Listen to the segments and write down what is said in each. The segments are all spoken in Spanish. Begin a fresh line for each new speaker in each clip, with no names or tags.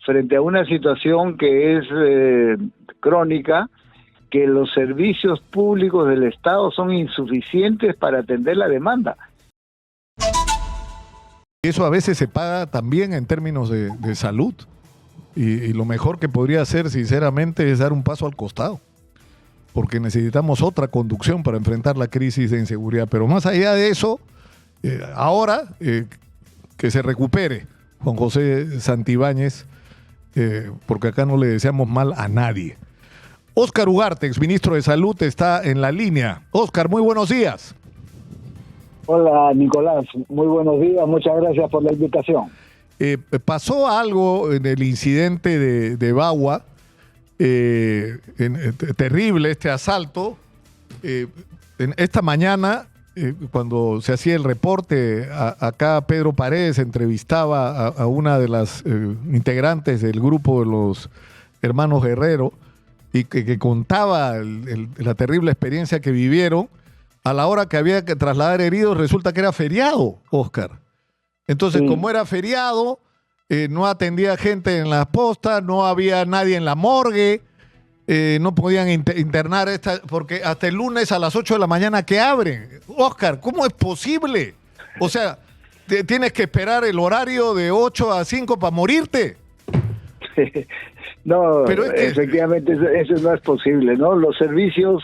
frente a una situación que es crónica, que los servicios públicos del Estado son insuficientes para atender la demanda.
Eso a veces se paga también en términos de salud. Y lo mejor que podría hacer, sinceramente, es dar un paso al costado. Porque necesitamos otra conducción para enfrentar la crisis de inseguridad. Pero más allá de eso, ahora que se recupere Juan José Santibáñez, porque acá no le deseamos mal a nadie. Óscar Ugarte, exministro de Salud, está en la línea. Óscar, muy buenos días.
Hola, Nicolás. Muy buenos días. Muchas gracias por la invitación.
Pasó algo en el incidente de Bagua, terrible este asalto. Esta mañana, cuando se hacía el reporte, acá Pedro Paredes entrevistaba a una de las integrantes del grupo de los hermanos Guerrero y que contaba la terrible experiencia que vivieron. A la hora que había que trasladar heridos, resulta que era feriado, Óscar. Entonces, sí, como era feriado, no atendía gente en las postas, no había nadie en la morgue, no podían internar porque hasta el lunes a las 8 de la mañana que abren. Óscar, ¿cómo es posible? O sea, ¿tienes que esperar el horario de 8 a 5 para morirte?
No, pero efectivamente eso no es posible, ¿no? Los servicios,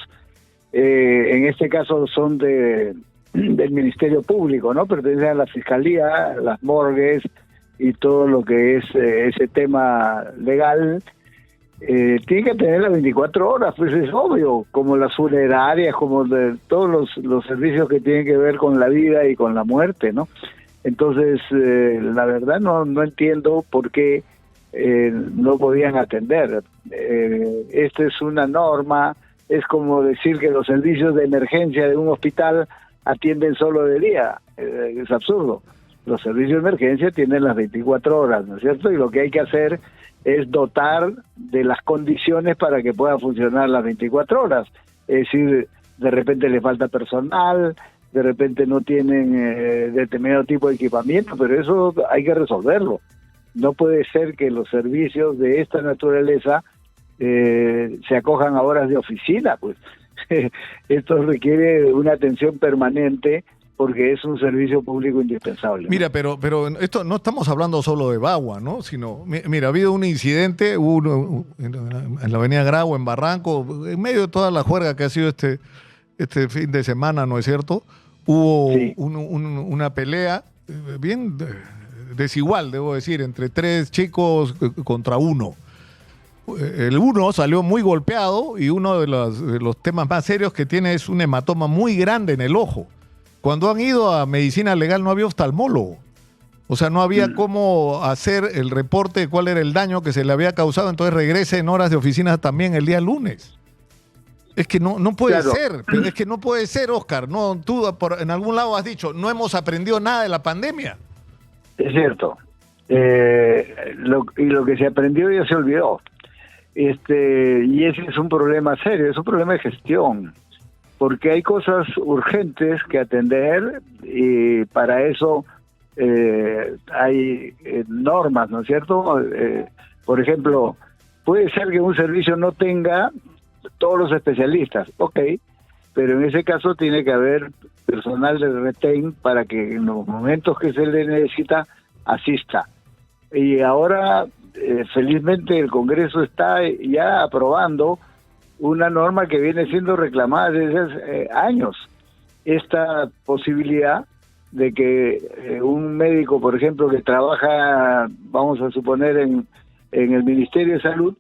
en este caso, son del Ministerio Público, ¿no? Pertenecen a la Fiscalía, las morgues y todo lo que es ese tema legal. Tiene que tener las 24 horas, pues es obvio, como las funerarias, como todos los servicios que tienen que ver con la vida y con la muerte, ¿no? Entonces, la verdad no entiendo por qué no podían atender. Esta es una norma, es como decir que los servicios de emergencia de un hospital atienden solo de día, es absurdo. Los servicios de emergencia tienen las 24 horas, ¿no es cierto? Y lo que hay que hacer es dotar de las condiciones para que pueda funcionar las 24 horas. Es decir, de repente le falta personal, de repente no tienen determinado tipo de equipamiento, pero eso hay que resolverlo. No puede ser que los servicios de esta naturaleza se acojan a horas de oficina, pues. Esto requiere una atención permanente porque es un servicio público indispensable.
Mira, pero esto no estamos hablando solo de Bagua, ¿no? Sino, mira, ha habido un incidente en la avenida Grau, en Barranco, en medio de toda la juerga que ha sido este fin de semana, ¿no es cierto? Hubo sí, una pelea bien desigual, debo decir, entre 3 chicos contra uno. El uno salió muy golpeado y uno de los temas más serios que tiene es un hematoma muy grande en el ojo. Cuando han ido a medicina legal no había oftalmólogo. O sea, no había cómo hacer el reporte de cuál era el daño que se le había causado. Entonces regresa en horas de oficina también el día lunes. Es que no puede ser. Es que no puede ser, Óscar. No, tú en algún lado has dicho, no hemos aprendido nada de la pandemia.
Es cierto. Lo que se aprendió ya se olvidó. Y ese es un problema serio, es un problema de gestión. Porque hay cosas urgentes que atender y para eso hay normas, ¿no es cierto? Por ejemplo, puede ser que un servicio no tenga todos los especialistas, ok, pero en ese caso tiene que haber personal de retén para que en los momentos que se le necesita asista. Y ahora, felizmente, el Congreso está ya aprobando una norma que viene siendo reclamada desde hace años. Esta posibilidad de que un médico, por ejemplo, que trabaja, vamos a suponer, en el Ministerio de Salud,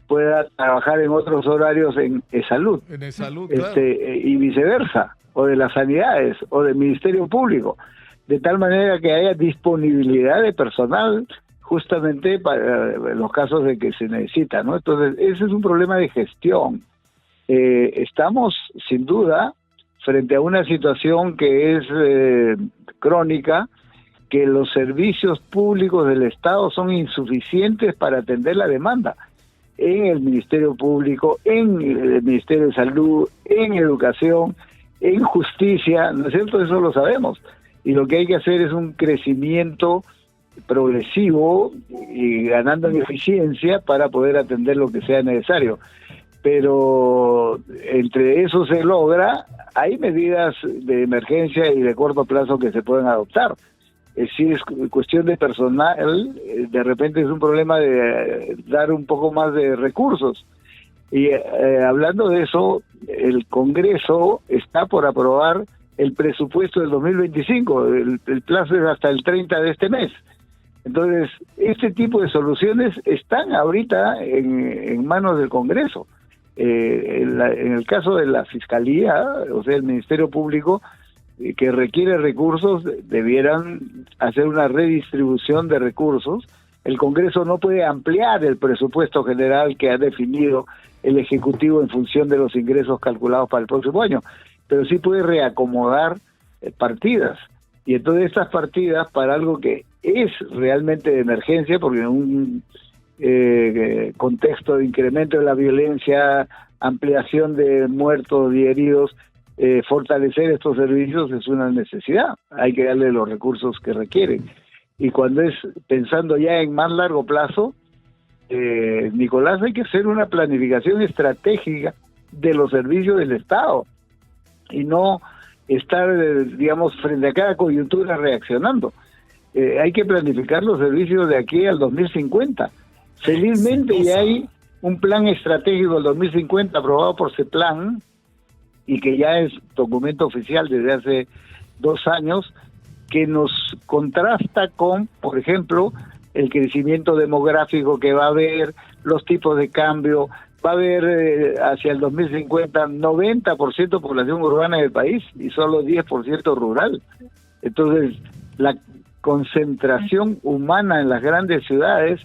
pueda trabajar en otros horarios en salud.
En salud, claro.
Y viceversa, o de las sanidades, o del Ministerio Público, de tal manera que haya disponibilidad de personal justamente para los casos de que se necesita, ¿no? Entonces, ese es un problema de gestión. Estamos, sin duda, frente a una situación que es crónica, que los servicios públicos del Estado son insuficientes para atender la demanda. En el Ministerio Público, en el Ministerio de Salud, en Educación, en Justicia, ¿no es cierto? Eso lo sabemos. Y lo que hay que hacer es un crecimiento progresivo y ganando en eficiencia para poder atender lo que sea necesario. Pero entre eso se logra, hay medidas de emergencia y de corto plazo que se pueden adoptar. Si es cuestión de personal, de repente es un problema de dar un poco más de recursos. Y hablando de eso, el Congreso está por aprobar el presupuesto del 2025, el plazo es hasta el 30 de este mes. Entonces, este tipo de soluciones están ahorita en manos del Congreso. En el caso de la Fiscalía, o sea, el Ministerio Público, que requiere recursos, debieran hacer una redistribución de recursos. El Congreso no puede ampliar el presupuesto general que ha definido el Ejecutivo en función de los ingresos calculados para el próximo año, pero sí puede reacomodar partidas. Y entonces estas partidas, para algo que es realmente de emergencia, porque en un contexto de incremento de la violencia, ampliación de muertos y heridos, fortalecer estos servicios es una necesidad. Hay que darle los recursos que requieren. Y cuando es pensando ya en más largo plazo, Nicolás, hay que hacer una planificación estratégica de los servicios del Estado y no estar, digamos, frente a cada coyuntura reaccionando. Hay que planificar los servicios de aquí al 2050. Felizmente ya hay un plan estratégico del 2050 aprobado por CEPLAN y que ya es documento oficial desde hace 2 años, que nos contrasta con, por ejemplo, el crecimiento demográfico que va a haber, los tipos de cambio. Va a haber hacia el 2050 90% población urbana del país y solo 10% rural. Entonces, la concentración humana en las grandes ciudades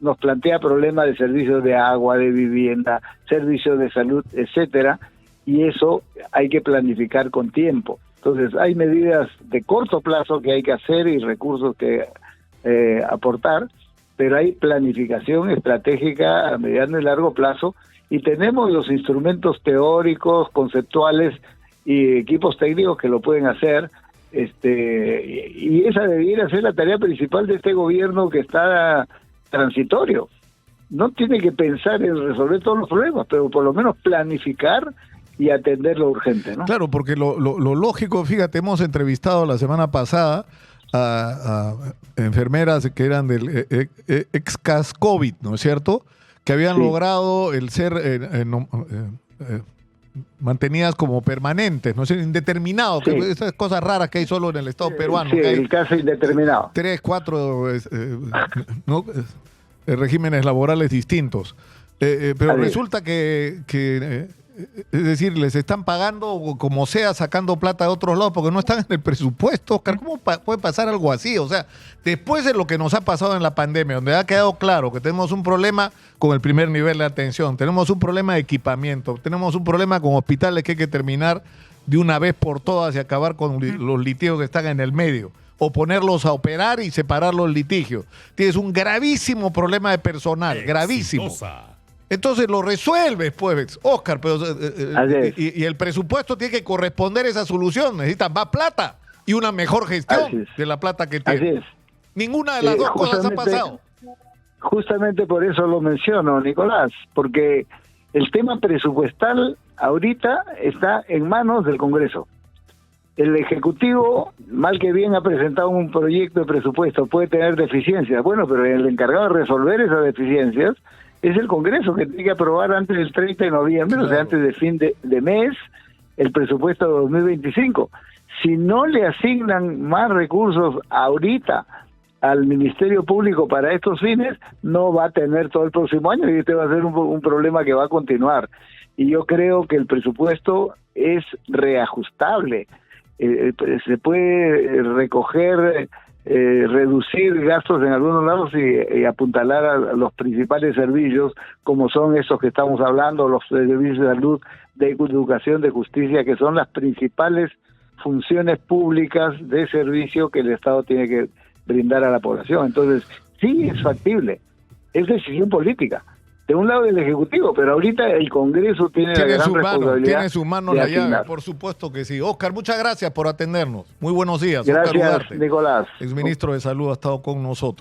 nos plantea problemas de servicios de agua, de vivienda, servicios de salud, etcétera, y eso hay que planificar con tiempo. Entonces, hay medidas de corto plazo que hay que hacer y recursos que aportar, pero hay planificación estratégica a mediano y largo plazo, y tenemos los instrumentos teóricos, conceptuales y equipos técnicos que lo pueden hacer, y esa debiera ser la tarea principal de este gobierno que está transitorio. No tiene que pensar en resolver todos los problemas, pero por lo menos planificar y atender lo urgente, ¿no?
Claro, porque lo lógico, fíjate, hemos entrevistado la semana pasada a enfermeras que eran del ex-CAS COVID, ¿no es cierto?, que habían logrado el ser mantenidas como permanentes, no sé, indeterminado, que esas cosas raras que hay solo en el Estado peruano.
Sí,
que hay
el caso indeterminado.
3, 4 regímenes laborales distintos. Pero resulta que es decir, les están pagando como sea, sacando plata de otros lados porque no están en el presupuesto. Oscar, ¿cómo puede pasar algo así? O sea, después de lo que nos ha pasado en la pandemia, donde ha quedado claro que tenemos un problema con el primer nivel de atención, tenemos un problema de equipamiento, tenemos un problema con hospitales que hay que terminar de una vez por todas y acabar con los litigios que están en el medio, o ponerlos a operar y separar los litigios. Tienes un gravísimo problema de personal, gravísimo. Entonces lo resuelves, pues, Oscar, pero y el presupuesto tiene que corresponder a esa solución. Necesitas más plata y una mejor gestión de la plata que tiene.
Así es.
Ninguna de las dos cosas ha pasado.
Justamente por eso lo menciono, Nicolás, porque el tema presupuestal ahorita está en manos del Congreso. El Ejecutivo, mal que bien, ha presentado un proyecto de presupuesto, puede tener deficiencias. Bueno, pero el encargado de resolver esas deficiencias es el Congreso, que tiene que aprobar antes del 30 de noviembre, o sea, antes del fin de mes, el presupuesto de 2025. Si no le asignan más recursos ahorita al Ministerio Público para estos fines, no va a tener todo el próximo año y este va a ser un problema que va a continuar. Y yo creo que el presupuesto es reajustable. Se puede recoger, reducir gastos en algunos lados y apuntalar a los principales servicios, como son estos que estamos hablando, los servicios de salud, de educación, de justicia, que son las principales funciones públicas de servicio que el Estado tiene que brindar a la población. Entonces, sí es factible, es decisión política. de un lado del Ejecutivo, pero ahorita el Congreso tiene la gran responsabilidad.
Tiene sus manos la llave, por supuesto que sí. Oscar, muchas gracias por atendernos. Muy buenos días.
Gracias,
Oscar Ugarte,
Nicolás.
exministro de Salud, ha estado con nosotros.